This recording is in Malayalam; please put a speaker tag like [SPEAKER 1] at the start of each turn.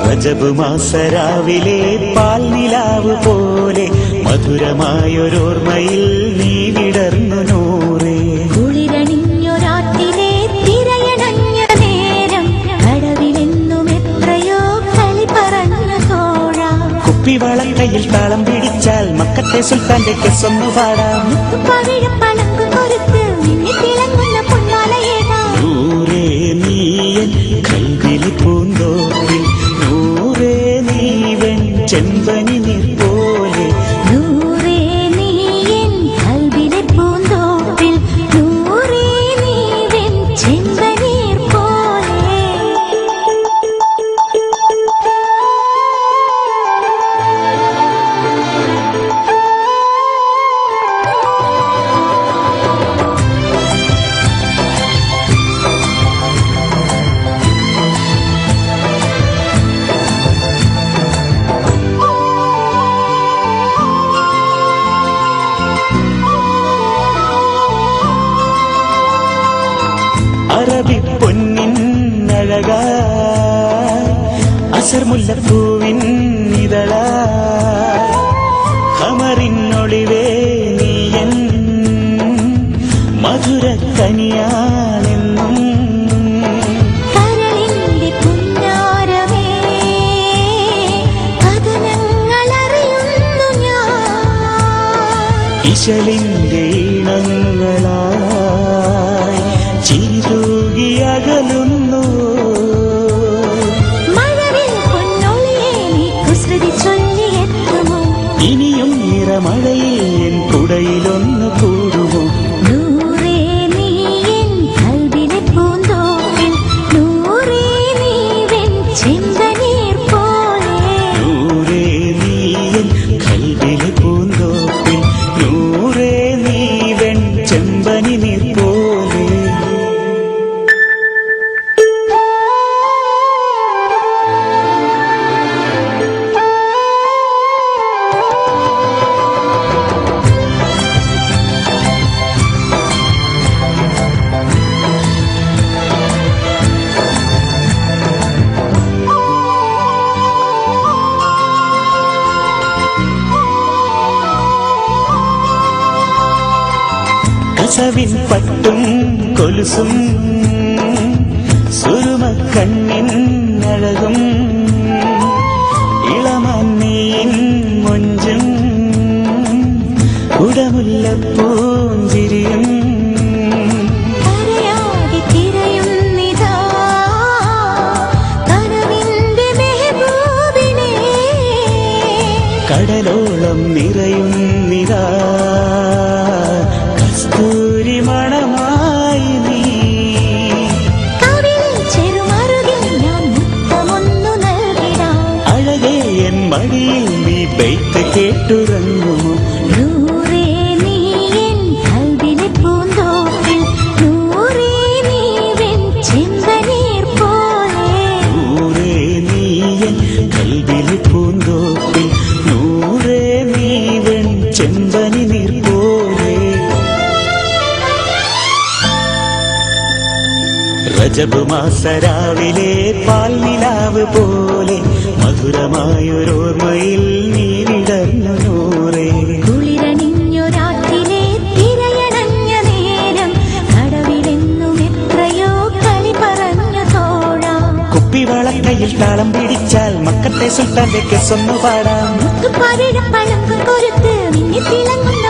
[SPEAKER 1] റജബ് മാസരാവിലെ പാൽനിലാവ് പോലെ മധുരമായൊരോർമ്മയിൽ നീ വിടർന്നു നൂറേ.
[SPEAKER 2] കുളിരണിഞ്ഞൊരാട്ടിലെ തിരയണഞ്ഞ നേരം കടവിലെന്നും എത്രയോ കളി പറഞ്ഞു തോഴ.
[SPEAKER 1] കുപ്പിവളക്കയിൽ താളം പിടിച്ചാൽ മക്കത്തെ സുൽത്താന്റെ കെസ്സൊന്നു പാടാം.
[SPEAKER 2] പവിഴപ്പളങ്കു കൊരുത്ത് മിന്നി തിളങ്ങുന്ന പൊന്മാലയേടാ.
[SPEAKER 1] നൂറേ നീയൻ കൽവിളി പൂന്തോപ്പിൽ, നൂറേ നീവൻ ചെമ്പനി നീർ പോലെ.
[SPEAKER 2] നൂറേ നീയൻ കൽവിലെ പൂന്തോപ്പിൽ, നൂറേ നീവൻ ചെമ്പനീർ പോലെ.
[SPEAKER 1] അറബി പൊന്നിൻ അഴകായി അസർ മുല്ലപ്പൂവിൻ ഇതളായി ഖമറിനൊളിവേ നീയൻ മധുരക്കനിയാണെന്നും.
[SPEAKER 2] കരളിന്റെ പുന്നാരമേ കഥനങ്ങളറിയുന്നു ഞാൻ.
[SPEAKER 1] ഇശലിന്റെ ഇണങ്ങളായി ചിരിതൂകിയകലുന്നു.
[SPEAKER 2] മഴവിൽ പൊന്നൊളിയെ നീ കുസൃതി ചൊല്ലിയെത്തുമോ.
[SPEAKER 1] ഇനിയും നിറമഴയിൽ എൻ കുടയിലൊന്നു കൂടുമോ.
[SPEAKER 2] നൂറേ നീയൻ കൽവിലെ പൂന്തോപ്പിൽ, നൂറേ നീവൻ ചെമ്പനീർ പോലെ.
[SPEAKER 1] നൂറേ നീയൻ കൽവിലെ പൂന്തോപ്പിൽ, നൂറേ നീവൻ ചെമ്പനി നീർ പോലെ. കസവിൻ പട്ടും കൊലുസും സുരുമക്കണ്ണിൻ അഴകും ഇളമന്നീൻ മൊഞ്ചും കുടമുല്ലപ്പൂഞ്ചിരിയും.
[SPEAKER 2] കരയാതെ തിരയുന്നിതാ കനവിന്റെ മെഹബൂബിനെ.
[SPEAKER 1] കടലോളം നിറയുന്നിതാ കസ്തൂരി മണമായി നീ.
[SPEAKER 2] കവിളിൽ ചെറുമറുകിൽ ഞാൻ മുത്തമൊന്നു നൽകിടാം.
[SPEAKER 1] അഴകേ എൻ മടിയിൽ നീ ബെയ്ത്ത് കേട്ടുറങ്ങുമോ.
[SPEAKER 2] നൂറേ നീയൻ കൽവിലെ പൂന്തോപ്പിൽ, നൂറേ നീവൻ ചെമ്പനീർ പോലെ.
[SPEAKER 1] നൂറേ നീയൻ കൽവിലെ പൂന്തോപ്പിൽ, നൂറേ നീവൻ ചെമ്പനി നീർ പോലെ. റജബ് മാസരാവിലെ പാൽനിലാവ് പോലെ മധുരമായൊരോർമ്മയിൽ നീ വിടർന്നു നൂറേ.
[SPEAKER 2] കുളിരണിഞ്ഞൊരാട്ടിലെ തിരയണഞ്ഞ നേരം കടവിലെന്നും എത്രയോ കളി പറഞ്ഞു തോഴ.
[SPEAKER 1] കുപ്പിവളക്കയിൽ താളം പിടിച്ചാൽ മക്കത്തെ സുൽത്താന്റെ കെസ്സൊന്നു പാടാം.
[SPEAKER 2] പവിഴപ്പളങ്കു കൊരുത്ത് മിന്നി തിളങ്ങുന്ന